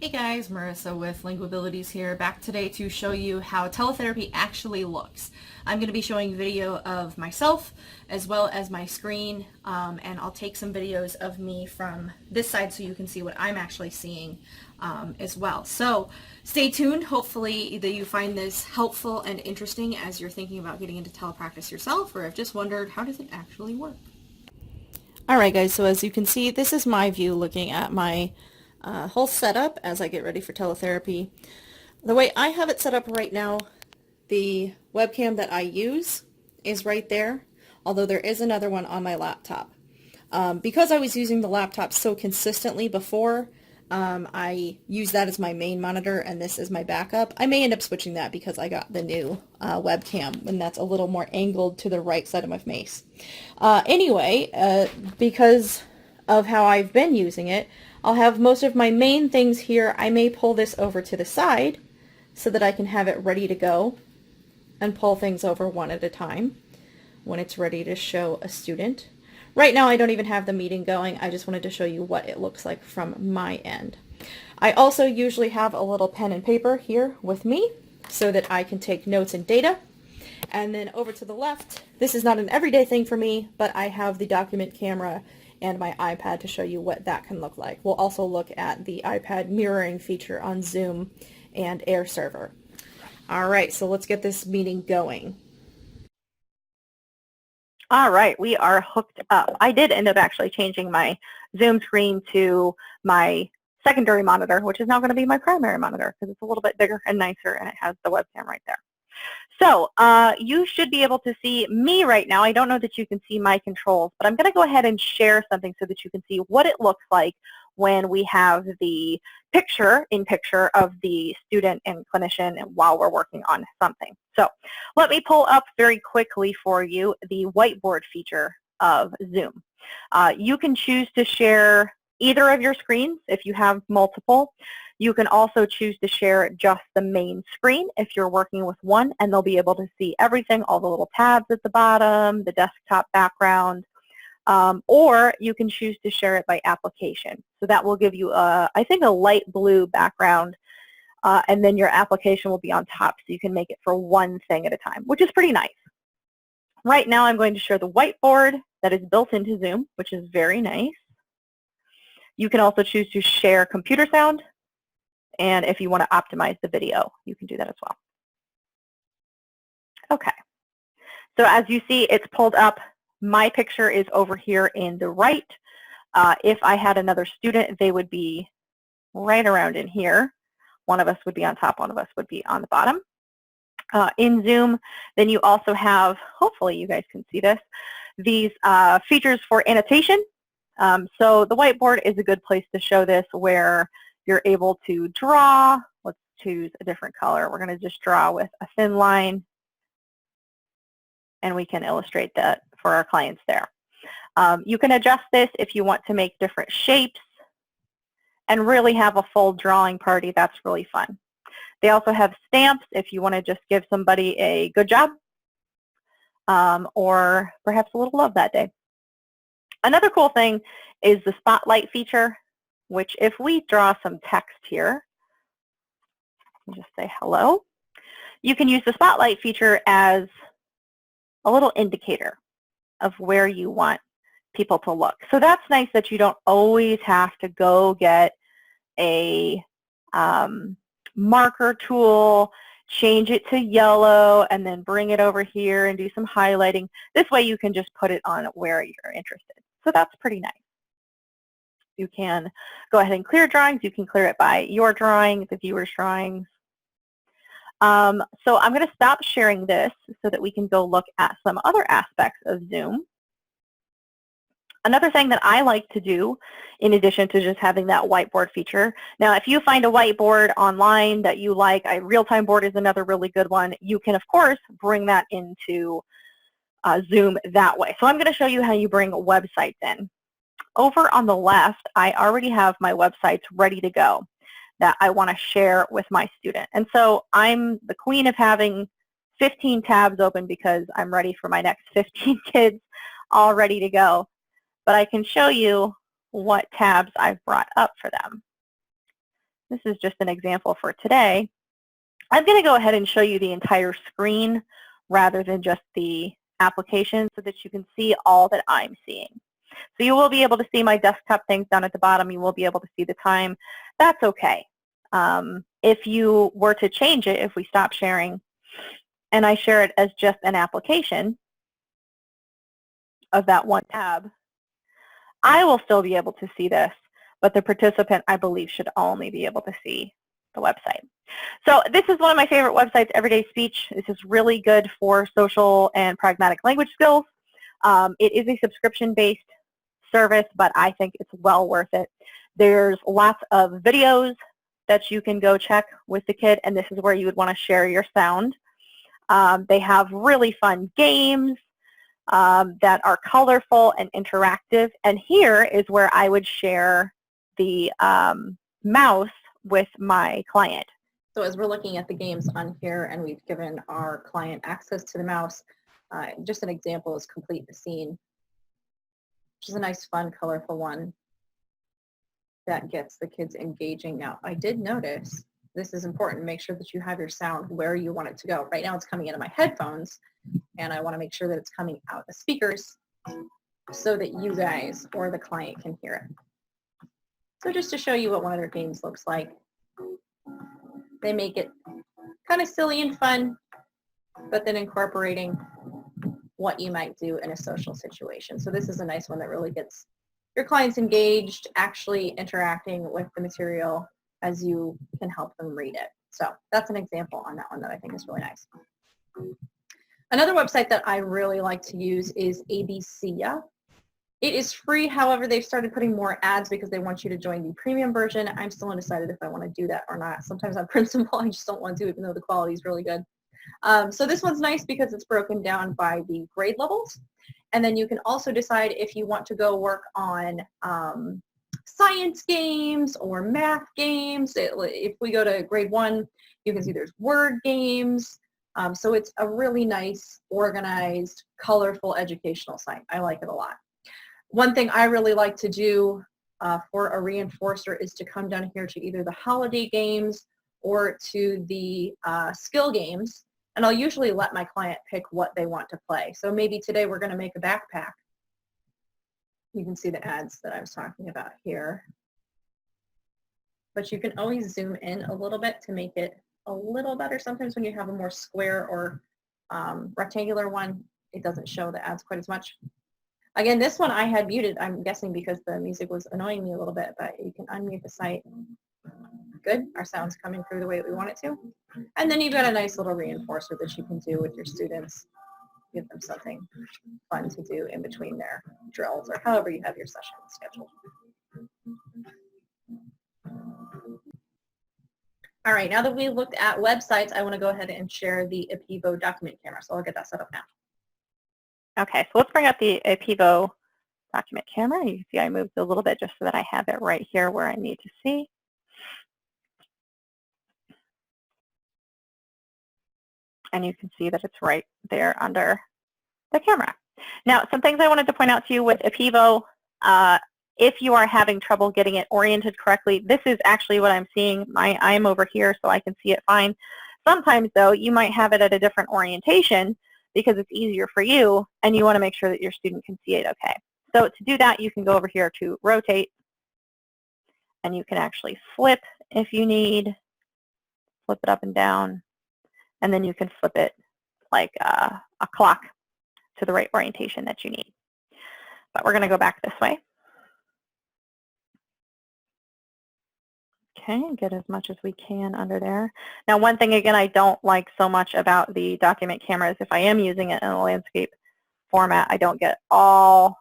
Hey guys, Marissa with Linguabilities here, back today to show you how teletherapy actually looks. I'm going to be showing video of myself as well as my screen, and I'll take some videos of me from this side so you can see what I'm actually seeing as well. So stay tuned. Hopefully that you find this helpful and interesting as you're thinking about getting into telepractice yourself, or have just wondered, how does it actually work? Alright guys, so as you can see, this is my view looking at my whole setup as I get ready for teletherapy. The way I have it set up right now, the webcam that I use is right there, although there is another one on my laptop. Because I was using the laptop so consistently before, I use that as my main monitor and this is my backup. I may end up switching that because I got the new webcam and that's a little more angled to the right side of my face. Anyway, because of how I've been using it, I'll have most of my main things here. I may pull this over to the side so that I can have it ready to go and pull things over one at a time when it's ready to show a student. Right now I don't even have the meeting going. I just wanted to show you what it looks like from my end. I also usually have a little pen and paper here with me so that I can take notes and data. And then over to the left, this is not an everyday thing for me, but I have the document camera and my iPad to show you what that can look like. We'll also look at the iPad mirroring feature on Zoom and AirServer. All right, so let's get this meeting going. All right, we are hooked up. I did end up actually changing my Zoom screen to my secondary monitor, which is now going to be my primary monitor because it's a little bit bigger and nicer and it has the webcam right there. So you should be able to see me right now. I don't know that you can see my controls, but I'm going to go ahead and share something so that you can see what it looks like when we have the picture-in-picture of the student and clinician while we're working on something. So let me pull up very quickly for you the whiteboard feature of Zoom. You can choose to share either of your screens if you have multiple. You can also choose to share just the main screen if you're working with one, and they'll be able to see everything, all the little tabs at the bottom, the desktop background, or you can choose to share it by application. So that will give you, I think, a light blue background, and then your application will be on top, so you can make it for one thing at a time, which is pretty nice. Right now I'm going to share the whiteboard that is built into Zoom, which is very nice. You can also choose to share computer sound, and if you want to optimize the video, you can do that as well. Okay, so as you see, it's pulled up. My picture is over here in the right. If I had another student, they would be right around in here. One of us would be on top, one of us would be on the bottom. In Zoom, then you also have, hopefully you guys can see this, these features for annotation. So the whiteboard is a good place to show this, where you're able to draw. Let's choose a different color. We're going to just draw with a thin line, and we can illustrate that for our clients there. You can adjust this if you want to make different shapes and really have a full drawing party. That's really fun. They also have stamps if you want to just give somebody a good job, or perhaps a little love that day. Another cool thing is the spotlight feature, which if we draw some text here, just say hello, you can use the spotlight feature as a little indicator of where you want people to look. So that's nice that you don't always have to go get a marker tool, change it to yellow, and then bring it over here and do some highlighting. This way you can just put it on where you're interested. So that's pretty nice. You can go ahead and clear drawings. You can clear it by your drawing, the viewer's drawings. So I'm going to stop sharing this so that we can go look at some other aspects of Zoom. Another thing that I like to do, in addition to just having that whiteboard feature, now if you find a whiteboard online that you like, a real-time board is another really good one, you can of course bring that into Zoom that way. So I'm going to show you how you bring websites in. Over on the left, I already have my websites ready to go that I want to share with my student. And so I'm the queen of having 15 tabs open because I'm ready for my next 15 kids all ready to go. But I can show you what tabs I've brought up for them. this is just an example for today. I'm going to go ahead and show you the entire screen rather than just the application so that you can see all that I'm seeing. So you will be able to see my desktop things down at the bottom. You will be able to see the time. That's okay. If you were to change it, if we stop sharing and I share it as just an application of that one tab, I will still be able to see this, but the participant, I believe, should only be able to see the website. So this is one of my favorite websites, Everyday Speech. This is really good for social and pragmatic language skills. It is a subscription-based service, but I think it's well worth it. There's lots of videos that you can go check with the kid, and this is where you would want to share your sound. They have really fun games that are colorful and interactive, and here is where I would share the mouse with my client. So as we're looking at the games on here and we've given our client access to the mouse, just an example is Complete the Scene, which is a nice, fun, colorful one that gets the kids engaging. Now, I did notice, this is important, make sure that you have your sound where you want it to go. Right now it's coming into my headphones, and I want to make sure that it's coming out the speakers so that you guys or the client can hear it. So just to show you what one of their games looks like, they make it kind of silly and fun, but then incorporating what you might do in a social situation. So this is a nice one that really gets your clients engaged, actually interacting with the material as you can help them read it. So that's an example on that one that I think is really nice. Another website that I really like to use is ABCia. It is free, however, they've started putting more ads because they want you to join the premium version. I'm still undecided if I want to do that or not. Sometimes on principle, I just don't want to, even though the quality is really good. So this one's nice because it's broken down by the grade levels. And then you can also decide if you want to go work on science games or math games. If we go to grade 1, you can see there's word games. So it's a really nice, organized, colorful educational site. I like it a lot. One thing I really like to do for a reinforcer is to come down here to either the holiday games or to the skill games, and I'll usually let my client pick what they want to play. So maybe today we're going to make a backpack. You can see the ads that I was talking about here. But you can always zoom in a little bit to make it a little better. Sometimes when you have a more square or rectangular one, it doesn't show the ads quite as much. Again, this one I had muted, I'm guessing because the music was annoying me a little bit, but you can unmute the site. Good, our sound's coming through the way that we want it to. And then you've got a nice little reinforcer that you can do with your students. Give them something fun to do in between their drills or however you have your session scheduled. All right, now that we looked at websites, I want to go ahead and share the Apivo document camera. So I'll get that set up now. Okay, so let's bring up the Apivo document camera. You can see I moved a little bit just so that I have it right here where I need to see. And you can see that it's right there under the camera. Now, some things I wanted to point out to you with Apivo. If you are having trouble getting it oriented correctly, this is actually what I'm seeing. I'm over here so I can see it fine. Sometimes, though, you might have it at a different orientation because it's easier for you, and you want to make sure that your student can see it okay. So to do that, you can go over here to rotate, and you can actually flip if you need, flip it up and down, and then you can flip it like a clock to the right orientation that you need. But we're going to go back this way. Okay, get as much as we can under there. Now, one thing, again, I don't like so much about the document camera is if I am using it in a landscape format, I don't get all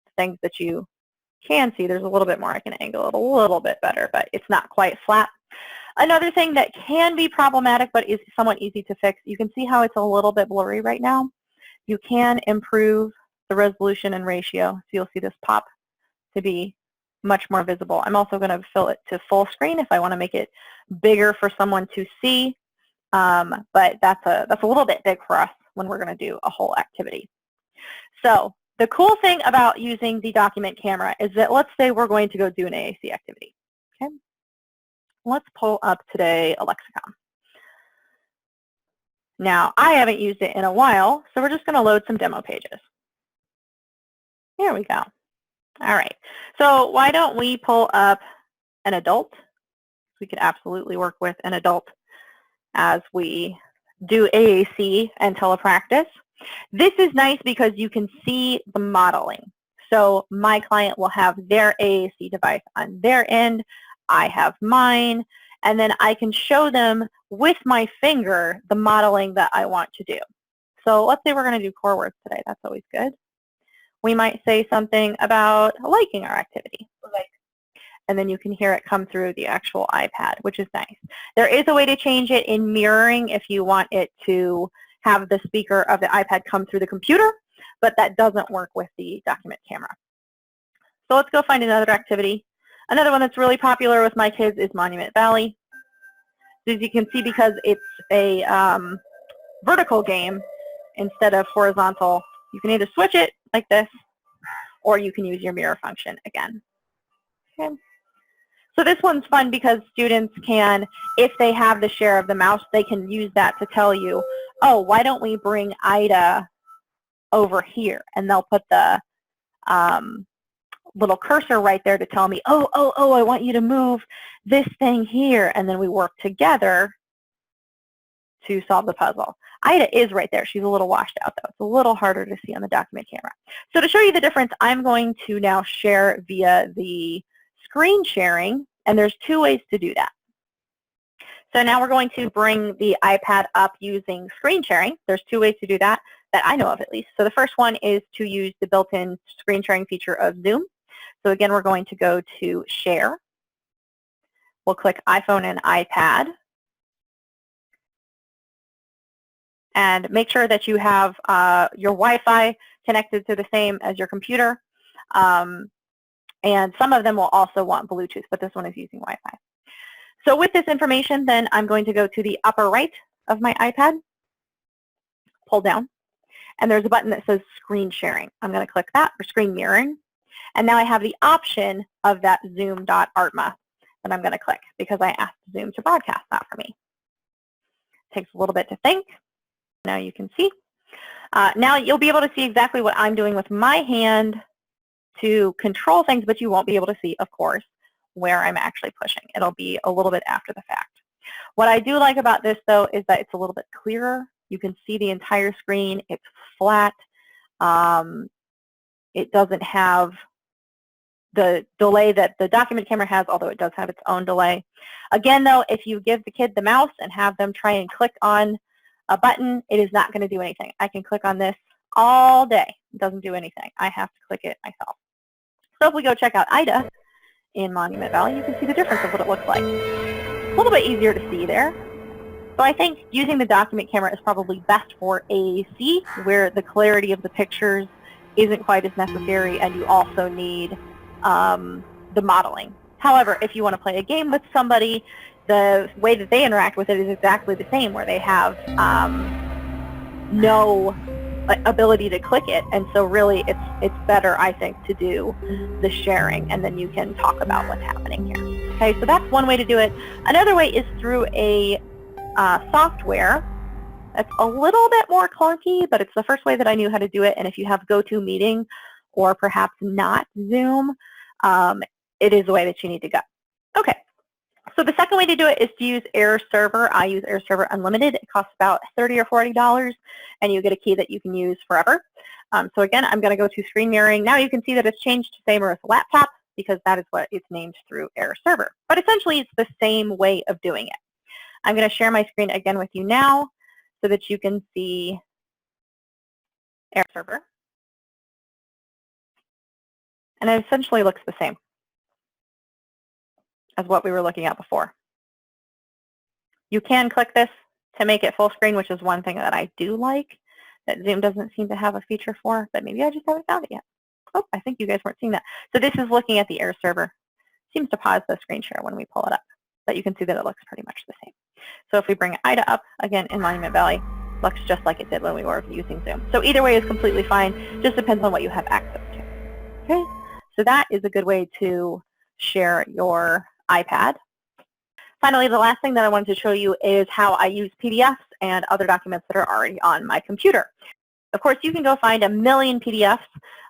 the things that you can see. There's a little bit more. I can angle it a little bit better, but it's not quite flat. Another thing that can be problematic but is somewhat easy to fix, you can see how it's a little bit blurry right now. You can improve the resolution and ratio, so you'll see this pop to be much more visible. I'm also going to fill it to full screen if I want to make it bigger for someone to see, but that's a little bit big for us when we're going to do a whole activity. So the cool thing about using the document camera is that let's say we're going to go do an AAC activity. Okay? let's pull up today a lexicon. Now, I haven't used it in a while, so we're just going to load some demo pages. Here we go. All right. So why don't we pull up an adult? We could absolutely work with an adult as we do AAC and telepractice. This is nice because you can see the modeling. So my client will have their AAC device on their end. I have mine. And then I can show them with my finger the modeling that I want to do. So let's say we're going to do core words today. That's always good. We might say something about liking our activity. And then you can hear it come through the actual iPad, which is nice. There is a way to change it in mirroring if you want it to have the speaker of the iPad come through the computer, but that doesn't work with the document camera. So let's go find another activity. Another one that's really popular with my kids is Monument Valley. As you can see, because it's a vertical game instead of horizontal, you can either switch it like this, or you can use your mirror function again. Okay. So this one's fun because students can, if they have the share of the mouse, they can use that to tell you, oh, why don't we bring Ida over here? And they'll put the little cursor right there to tell me, oh, I want you to move this thing here. And then we work together to solve the puzzle. Ida is right there. She's a little washed out, though. It's a little harder to see on the document camera. So to show you the difference, I'm going to now share via the screen sharing, and there's two ways to do that. So now we're going to bring the iPad up using screen sharing. There's two ways to do that I know of at least. So the first one is to use the built-in screen sharing feature of Zoom. So again, we're going to go to Share. We'll click iPhone and iPad. And make sure that you have your Wi-Fi connected to the same as your computer. And some of them will also want Bluetooth, but this one is using Wi-Fi. So with this information, then I'm going to go to the upper right of my iPad, pull down, and there's a button that says Screen Sharing. I'm going to click that, or Screen Mirroring. And now I have the option of that zoom.artma that I'm going to click because I asked Zoom to broadcast that for me. It takes a little bit to think. Now you can see. Now you'll be able to see exactly what I'm doing with my hand to control things, but you won't be able to see, of course, where I'm actually pushing. It'll be a little bit after the fact. What I do like about this, though, is that it's a little bit clearer. You can see the entire screen. It's flat. It doesn't have the delay that the document camera has, although it does have its own delay. Again, though, if you give the kid the mouse and have them try and click on a button, it is not going to do anything. I can click on this all day. It doesn't do anything. I have to click it myself. So if we go check out Ida in Monument Valley, you can see the difference of what it looks like. A little bit easier to see there. So I think using the document camera is probably best for AAC, where the clarity of the pictures isn't quite as necessary, and you also need the modeling. However, if you want to play a game with somebody, the way that they interact with it is exactly the same, where they have no ability to click it, and so really it's better, I think, to do the sharing, and then you can talk about what's happening here. Okay, so that's one way to do it. Another way is through a software that's a little bit more clunky, but it's the first way that I knew how to do it, and if you have GoToMeeting or perhaps not Zoom, it is the way that you need to go. Okay. So the second way to do it is to use AirServer. I use AirServer Unlimited. It costs about $30 or $40, and you get a key that you can use forever. So again, I'm going to go to screen mirroring. Now you can see that it's changed to same as a laptop because that is what it's named through AirServer. But essentially, it's the same way of doing it. I'm going to share my screen again with you now so that you can see AirServer. And it essentially looks the same as what we were looking at before. You can click this to make it full screen, which is one thing that I do like that Zoom doesn't seem to have a feature for, but maybe I just haven't found it yet. Oh, I think you guys weren't seeing that. So this is looking at the AirServer. Seems to pause the screen share when we pull it up, but you can see that it looks pretty much the same. So if we bring Ida up, again, in Monument Valley, looks just like it did when we were using Zoom. So either way is completely fine, just depends on what you have access to. Okay, so that is a good way to share your iPad. Finally, the last thing that I wanted to show you is how I use PDFs and other documents that are already on my computer. Of course, you can go find a million PDFs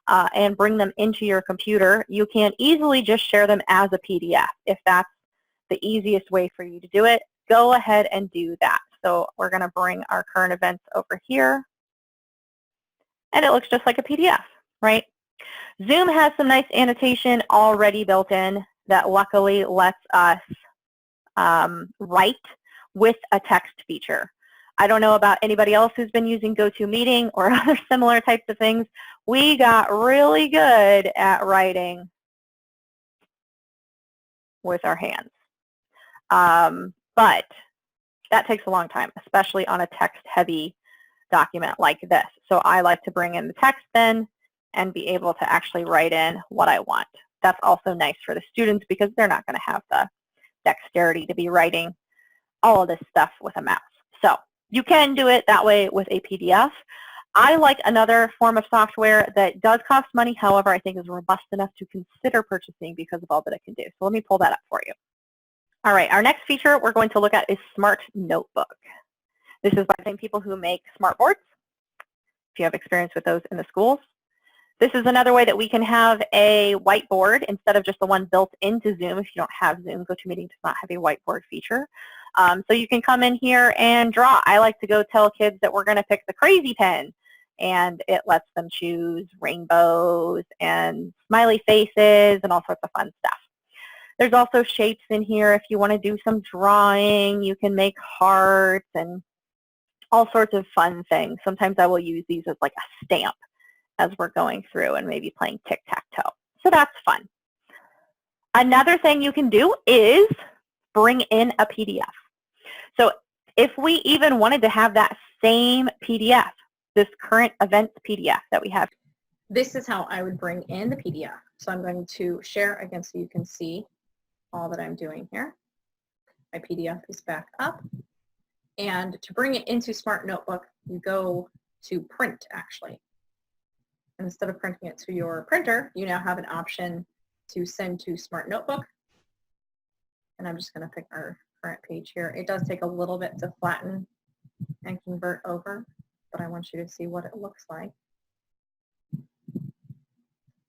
and bring them into your computer. You can easily just share them as a PDF. If that's the easiest way for you to do it, go ahead and do that. So we're going to bring our current events over here. And it looks just like a PDF, right? Zoom has some nice annotation already built in that luckily lets us write with a text feature. I don't know about anybody else who's been using GoToMeeting or other similar types of things. We got really good at writing with our hands. But that takes a long time, especially on a text-heavy document like this. So I like to bring in the text then and be able to actually write in what I want. That's also nice for the students because they're not going to have the dexterity to be writing all of this stuff with a mouse. So you can do it that way with a PDF. I like another form of software that does cost money, however, I think is robust enough to consider purchasing because of all that it can do. So let me pull that up for you. All right, our next feature we're going to look at is Smart Notebook. This is by the same people who make smart boards, if you have experience with those in the schools. This is another way that we can have a whiteboard instead of just the one built into Zoom. If you don't have Zoom, GoToMeeting does not have a whiteboard feature. So you can come in here and draw. I like to go tell kids that we're going to pick the crazy pen, and it lets them choose rainbows and smiley faces and all sorts of fun stuff. There's also shapes in here. If you want to do some drawing, you can make hearts and all sorts of fun things. Sometimes I will use these as like a stamp as we're going through and maybe playing tic-tac-toe. So that's fun. Another thing you can do is bring in a PDF. So if we even wanted to have that same PDF, this current events PDF that we have. This is how I would bring in the PDF. So I'm going to share again so you can see all that I'm doing here. My PDF is back up. And to bring it into Smart Notebook, you go to print actually. And instead of printing it to your printer, you now have an option to send to Smart Notebook. And I'm just going to pick our current page here. It does take a little bit to flatten and convert over, but I want you to see what it looks like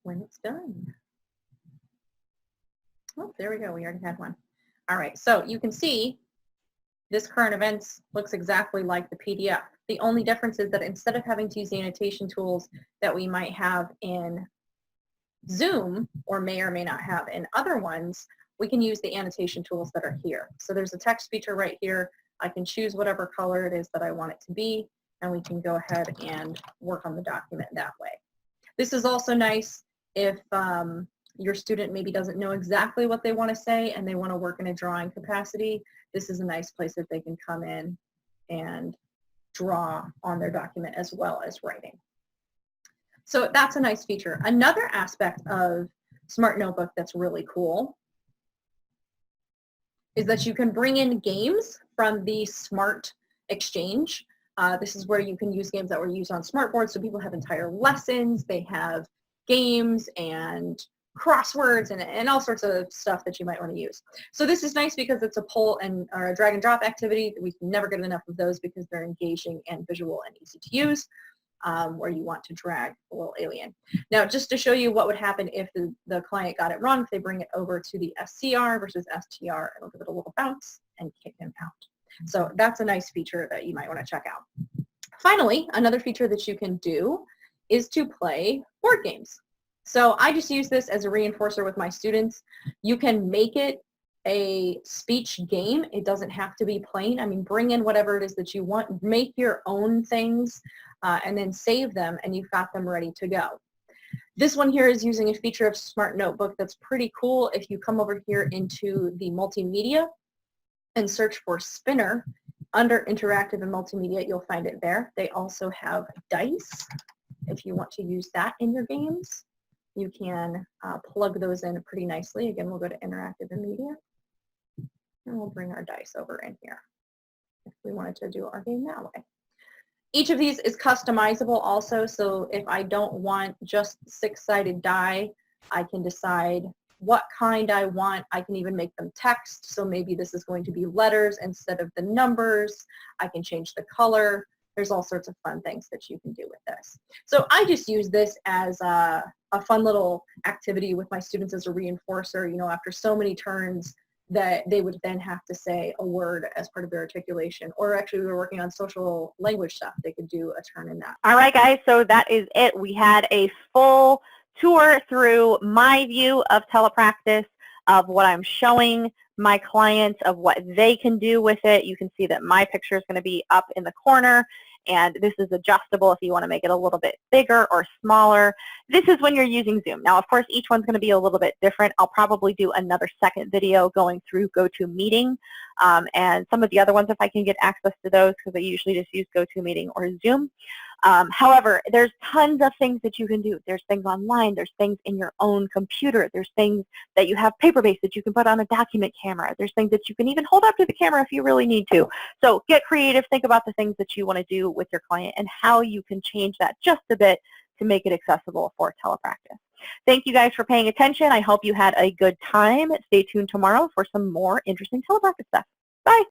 when it's done. Oh, there we go. We already had one. All right, so you can see this current events looks exactly like the PDF. The only difference is that instead of having to use the annotation tools that we might have in Zoom or may not have in other ones, we can use the annotation tools that are here. So there's a text feature right here. I can choose whatever color it is that I want it to be, and we can go ahead and work on the document that way. This is also nice if your student maybe doesn't know exactly what they want to say and they want to work in a drawing capacity. This is a nice place that they can come in and draw on their document as well as writing. So that's a nice feature. Another aspect of Smart Notebook that's really cool is that you can bring in games from the Smart Exchange. This is where you can use games that were used on Smartboard, so people have entire lessons, they have games and crosswords and all sorts of stuff that you might want to use. So this is nice because it's a pull and or a drag and drop activity. We can never get enough of those because they're engaging and visual and easy to use, where you want to drag a little alien. Now, just to show you what would happen if the client got it wrong, if they bring it over to the SCR versus STR, it'll give it a little bounce and kick him out. So that's a nice feature that you might want to check out. Finally, another feature that you can do is to play board games. So I just use this as a reinforcer with my students. You can make it a speech game. It doesn't have to be plain. I mean, bring in whatever it is that you want. Make your own things and then save them, and you've got them ready to go. This one here is using a feature of Smart Notebook that's pretty cool. If you come over here into the multimedia and search for Spinner, under interactive and multimedia, you'll find it there. They also have dice. If you want to use that in your games, you can plug those in pretty nicely. Again, we'll go to interactive and media, and we'll bring our dice over in here if we wanted to do our game that way. Each of these is customizable also, so if I don't want just 6-sided die, I can decide what kind I want. I can even make them text. So maybe this is going to be letters instead of the numbers. I can change the color. There's all sorts of fun things that you can do with this. So I just use this as a fun little activity with my students as a reinforcer, you know, after so many turns that they would then have to say a word as part of their articulation. Or actually we were working on social language stuff. They could do a turn in that. All right, guys, so that is it. We had a full tour through my view of Telepractice, of what I'm showing my clients, of what they can do with it. You can see that my picture is going to be up in the corner, and this is adjustable if you want to make it a little bit bigger or smaller. This is when you're using Zoom. Now, of course, each one's going to be a little bit different. I'll probably do another second video going through GoToMeeting and some of the other ones if I can get access to those, because I usually just use GoToMeeting or Zoom. However, there's tons of things that you can do. There's things online. There's things in your own computer. There's things that you have paper-based that you can put on a document camera. There's things that you can even hold up to the camera if you really need to. So get creative. Think about the things that you want to do with your client and how you can change that just a bit to make it accessible for telepractice. Thank you guys for paying attention. I hope you had a good time. Stay tuned tomorrow for some more interesting telepractice stuff. Bye.